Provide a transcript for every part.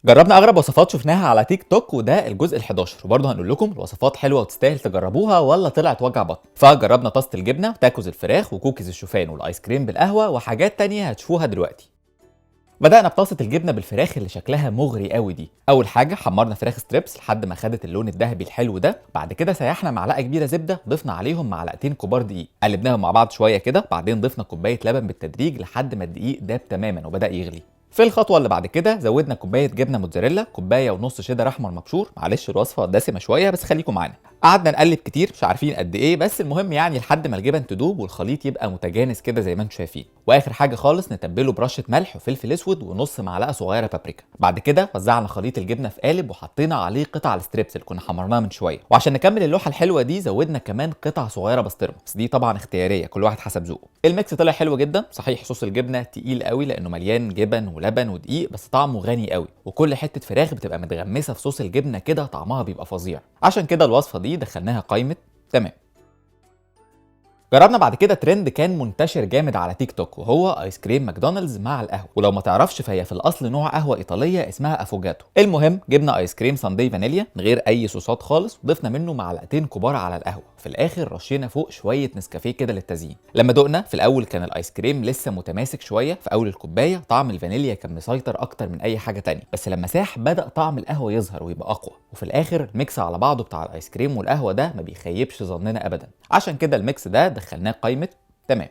جربنا اغرب وصفات شفناها على تيك توك، وده الجزء ال11، وبرضه هنقول لكم الوصفات حلوه وتستاهل تجربوها ولا طلعت وجع بطن. فجربنا طاسه الجبنه وتاكوز الفراخ وكوكيز الشوفان والايس كريم بالقهوه وحاجات تانية هتشوفوها دلوقتي. بدأنا بطاسة الجبنة بالفراخ اللي شكلها مغري قوي دي. أول حاجة حمرنا فراخ ستريبس لحد ما خدت اللون الذهبي الحلو ده، بعد كده سيحنا معلقة كبيرة زبدة، ضفنا عليهم معلقتين كبار دقيق، قلبناهم مع بعض شوية كده، بعدين ضفنا كوباية لبن بالتدريج لحد ما الدقيق داب تماما وبدأ يغلي. في الخطوة اللي بعد كده زودنا كوباية جبنة موتزاريلا، كوباية ونص شيدر أحمر مبشور، معلش الوصفة دسمة شوية بس خليكم معانا. قعدنا نقلب كتير مش عارفين قد ايه، بس المهم يعني لحد ما الجبن تدوب والخليط يبقى متجانس كده زي ما انتم شايفين. واخر حاجه خالص نتبله برشه ملح وفلفل اسود ونص معلقه صغيره بابريكا. بعد كده وزعنا خليط الجبنه في قالب وحطينا عليه قطع الستريبس اللي كنا حمرناها من شويه، وعشان نكمل اللوحه الحلوه دي زودنا كمان قطع صغيره بسطرمه، بس دي طبعا اختياريه كل واحد حسب ذوقه. الميكس طلع حلو جدا صحيح، صوص الجبنه تقيل قوي لانه مليان جبن ولبن ودقيق، بس طعمه غني قوي، وكل حته فراخ بتبقى متغمسه في صوص الجبنه كده طعمها بيبقى فظيع. عشان كده الوصفه دي دخلناها قائمه تمام. جربنا بعد كده ترند كان منتشر جامد على تيك توك، وهو ايس كريم ماكدونالدز مع القهوه، ولو ما تعرفش فهي في الاصل نوع قهوه ايطاليه اسمها افوجاتو. المهم جبنا ايس كريم ساندي فانيليا من غير اي صوصات خالص، وضفنا منه معلقتين كبار على القهوه، في الاخر رشينا فوق شويه نسكافيه كده للتزيين. لما دقنا في الاول كان الايس كريم لسه متماسك شويه في اول الكوبايه، طعم الفانيليا كان مسيطر اكتر من اي حاجه تانية، بس لما ساح بدا طعم القهوه يظهر ويبقى اقوى، وفي الاخر الميكس على بعضه بتاع الايس كريم والقهوه ده ما بيخيبش ظننا ابدا. عشان كده الميكس ده دخلناه قائمه تمام.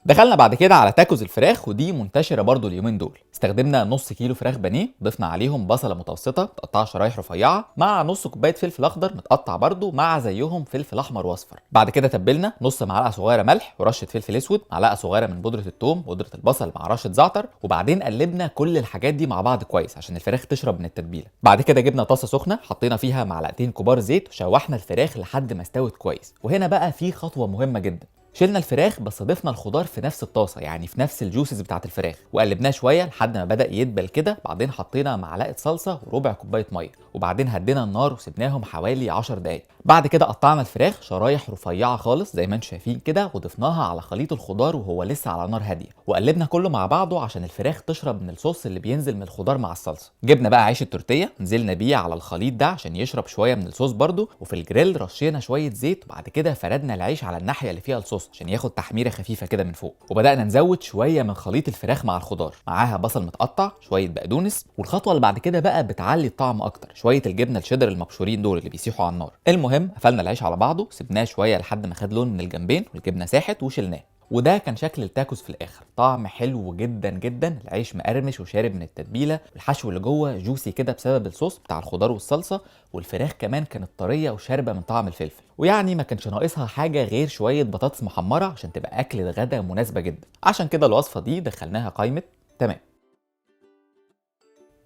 دخلنا بعد كده على تاكوز الفراخ، ودي منتشره برضو اليومين دول. استخدمنا نص كيلو فراخ بانيه، ضفنا عليهم بصله متوسطه متقطعه شرايح رفيعه مع نص كوبايه فلفل اخضر متقطع برضو مع زيهم فلفل احمر واصفر. بعد كده تبلنا نص معلقه صغيره ملح ورشه فلفل اسود، معلقه صغيره من بودره الثوم وبودره البصل مع رشه زعتر، وبعدين قلبنا كل الحاجات دي مع بعض كويس عشان الفراخ تشرب من التتبيله. بعد كده جبنا طاسه سخنه حطينا فيها معلقتين كبار زيت وشوحنا الفراخ لحد ما استوت كويس. وهنا بقى في خطوه مهمه جدا، شلنا الفراخ بس ضفنا الخضار في نفس الطاسه، يعني في نفس الجوسز بتاعه الفراخ، وقلبناه شويه لحد ما بدا يدبل كده. بعدين حطينا معلقه صلصه وربع كوبايه ميه، وبعدين هدينا النار وسبناهم حوالي 10 دقائق. بعد كده قطعنا الفراخ شرايح رفيعه خالص زي ما انتم شايفين كده، وضفناها على خليط الخضار وهو لسه على نار هاديه، وقلبنا كله مع بعضه عشان الفراخ تشرب من الصوص اللي بينزل من الخضار مع الصلصه. جبنا بقى عيش التورتيه نزلنا بيه على الخليط ده عشان يشرب شويه من الصوص برده، وفي الجريل رشينا شويه زيت، وبعد كده فردنا العيش على الناحيه اللي فيها الصوص عشان ياخد تحميره خفيفه كده من فوق، وبدانا نزود شويه من خليط الفراخ مع الخضار، معاها بصل متقطع شويه بقدونس. والخطوه اللي بعد كده بقى بتعلي الطعم اكتر، شويه الجبنه الشيدر المبشورين دول اللي بيسيحوا على النار. المهم قفلنا العيش على بعضه، سبناه شويه لحد ما خد لون من الجنبين والجبنه ساحت وشلناه. وده كان شكل التاكوز في الاخر، طعم حلو جدا جدا، العيش مقرمش وشارب من التتبيله، والحشو اللي جوه جوسي كده بسبب الصوص بتاع الخضار والصلصه، والفراخ كمان كانت طريه وشاربه من طعم الفلفل. ويعني ما كانش ناقصها حاجه غير شويه بطاطس محمره عشان تبقى اكله غدا مناسبه جدا. عشان كده الوصفه دي دخلناها قائمه تمام.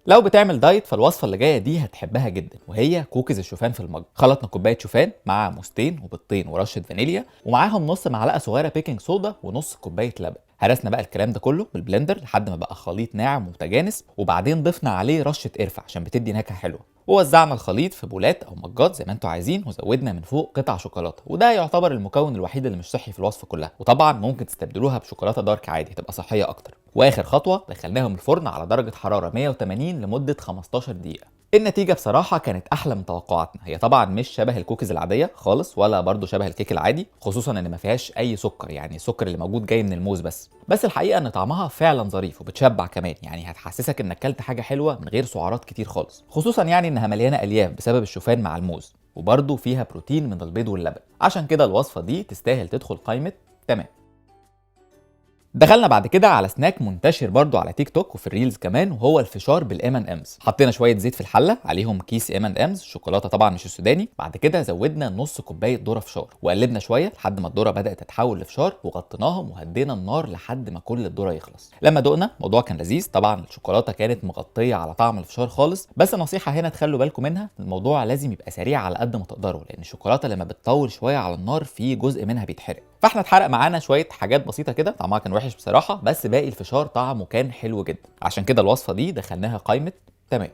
لو بتعمل دايت فالوصفه اللي جايه دي هتحبها جدا، وهي كوكيز الشوفان في المج. خلطنا كوبايه شوفان مع موزتين وبيضتين ورشه فانيليا، ومعاهم نص معلقه صغيره بيكنج صودا ونص كوبايه لبن. هرسنا بقى الكلام ده كله بالبلندر لحد ما بقى خليط ناعم ومتجانس، وبعدين ضفنا عليه رشه قرفه عشان بتدي نكهه حلوه، ووزعنا الخليط في بولات او مجات زي ما انتم عايزين، وزودنا من فوق قطع شوكولاته، وده يعتبر المكون الوحيد اللي مش صحي في الوصفه كلها، وطبعا ممكن تستبدلوها بشوكولاته دارك عادي هتبقى صحيه اكتر. واخر خطوه دخلناهم الفرن على درجه حراره 180 لمده 15 دقيقه. النتيجه بصراحه كانت احلى من توقعاتنا. هي طبعا مش شبه الكوكيز العاديه خالص، ولا برضو شبه الكيك العادي، خصوصا ان ما فيهاش اي سكر، يعني السكر اللي موجود جاي من الموز بس الحقيقه ان طعمها فعلا ظريف وبتشبع كمان، يعني هتحسسك انك اكلت حاجه حلوه من غير سعرات كتير خالص، خصوصا يعني انها مليانه الياف بسبب الشوفان مع الموز، وبرضو فيها بروتين من البيض واللبن. عشان كده الوصفه دي تستاهل تدخل قائمه تمام. دخلنا بعد كده على سناك منتشر برضو على تيك توك وفي الريلز كمان، وهو الفشار بالام ان امز. حطينا شويه زيت في الحله، عليهم كيس ام ان امز شوكولاته طبعا مش السوداني، بعد كده زودنا نص كوبايه ذره فشار، وقلبنا شويه لحد ما الذره بدات تتحول لفشار، وغطيناهم وهدينا النار لحد ما كل الذره يخلص. لما دقنا الموضوع كان لذيذ، طبعا الشوكولاته كانت مغطيه على طعم الفشار خالص، بس نصيحه هنا تخلوا بالكم منها، الموضوع لازم يبقى سريع على قد ما تقدروا، لان الشوكولاته لما بتطول شويه على النار في جزء منها بيتحرق. فاحنا اتحرق معانا شويه حاجات بسيطه كده، طعمها كان وحش بصراحه، بس باقي الفشار طعمه كان حلو جدا. عشان كده الوصفه دي دخلناها قائمه تمام.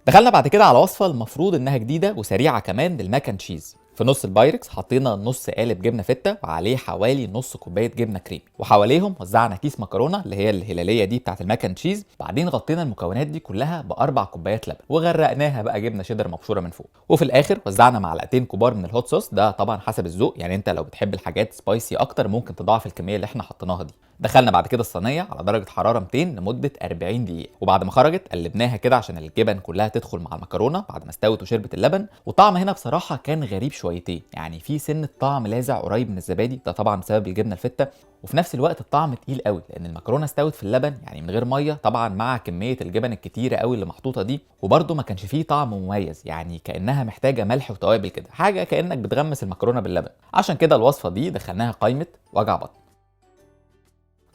دخلنا بعد كده على وصفه المفروض انها جديده وسريعه كمان، للماك اند تشيز. في نص البايركس حطينا نص قالب جبنه فته وعليه حوالي نص كوبايه جبنه كريمي، وحواليهم وزعنا كيس مكرونه اللي هي الهلاليه دي بتاعه الماكن تشيز. بعدين غطينا المكونات دي كلها باربع كوبايات لبن وغرقناها بقى جبنه شيدر مبشوره من فوق. وفي الاخر وزعنا معلقتين كبار من الهوت صوص، ده طبعا حسب الذوق، يعني انت لو بتحب الحاجات سبايسي اكتر ممكن تضاعف الكميه اللي احنا حطيناها دي. دخلنا بعد كده الصينيه على درجه حراره 200 لمده 40 دقيقه، وبعد ما خرجت قلبناها كده عشان الجبن كلها تدخل مع المكرونه بعد ما استوت وشربت اللبن. وطعم هنا بصراحه كان غريب شويتين، يعني في سن طعم لاذع قريب من الزبادي، ده طبعا بسبب الجبنه الفته، وفي نفس الوقت الطعم تقيل قوي لان المكرونه استوت في اللبن يعني من غير ميه طبعا مع كميه الجبن الكتيره قوي اللي محطوطه دي. وبرده ما كانش فيه طعم مميز، يعني كانها محتاجه ملح وتوابل كده، حاجه كانك بتغمس المكرونه باللبن. عشان كده الوصفه دي دخلناها قائمه وجع بطن.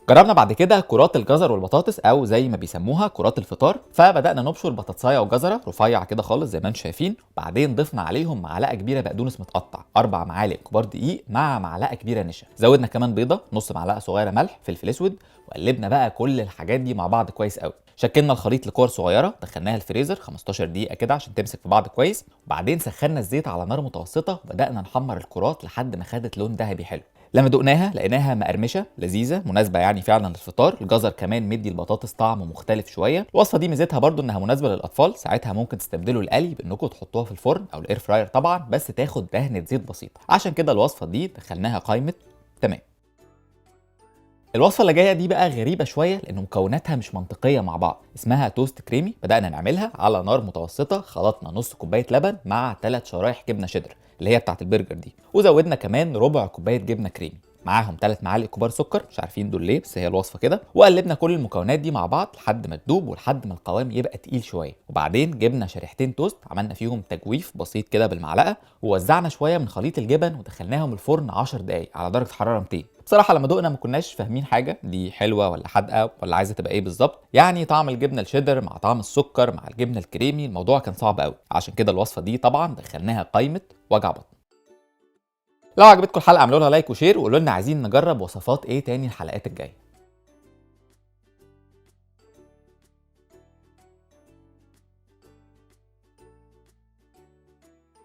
جربنا بعد كده كرات الجزر والبطاطس او زي ما بيسموها كرات الفطار، فبدانا نبشر بطاطسايه وجزره رفيع كده خالص زي ما انتم شايفين، بعدين ضفنا عليهم معلقه كبيره بقدونس متقطع، 4 معالق كبار دقيق مع معلقه كبيره نشا، زودنا كمان بيضه، نص معلقه صغيره ملح، فلفل اسود، وقلبنا بقى كل الحاجات دي مع بعض كويس قوي. شكلنا الخليط لكور صغيره، دخلناها الفريزر 15 دقيقه كده عشان تمسك في بعض كويس، وبعدين سخنا الزيت على نار متوسطه وبدانا نحمر الكرات لحد ما خدت لون ذهبي حلو. لما دقناها لقيناها مقرمشه لذيذه مناسبه يعني فعلا للفطار. الجزر كمان مدي البطاطس طعم مختلف شويه. الوصفه دي ميزتها برضو انها مناسبه للاطفال، ساعتها ممكن تستبدلوا القلي بانكم تحطوها في الفرن او الاير فراير طبعا، بس تاخد دهنه زيت بسيطه. عشان كده الوصفه دي دخلناها قائمه تمام. الوصفه اللي جايه دي بقى غريبه شويه لان مكوناتها مش منطقيه مع بعض، اسمها توست كريمي. بدانا نعملها على نار متوسطه، خلطنا نص كوبايه لبن مع 3 شرايح جبنه شيدر اللي هي بتاعه البرجر دي، وزودنا كمان ربع كوبايه جبنه كريمي، معاهم 3 معالق كبار سكر، مش عارفين دول ليه بس هي الوصفه كده، وقلبنا كل المكونات دي مع بعض لحد ما تدوب ولحد ما القوام يبقى تقيل شويه. وبعدين جبنا شريحتين توست عملنا فيهم تجويف بسيط كده بالمعلقه، ووزعنا شويه من خليط الجبن ودخلناهم الفرن 10 دقائق على درجه حراره 200. بصراحه لما دقنا ما كناش فاهمين حاجه دي حلوه ولا حادقه ولا عايزه تبقى ايه بالظبط، يعني طعم الجبنه الشيدر مع طعم السكر مع الجبنه الكريمي الموضوع كان صعب قوي. عشان كده الوصفه دي طبعا دخلناها قائمه وجع بطن. لو عجبتكم الحلقه اعملوا لها لايك وشير، وقولوا لنا عايزين نجرب وصفات ايه تاني الحلقات الجايه.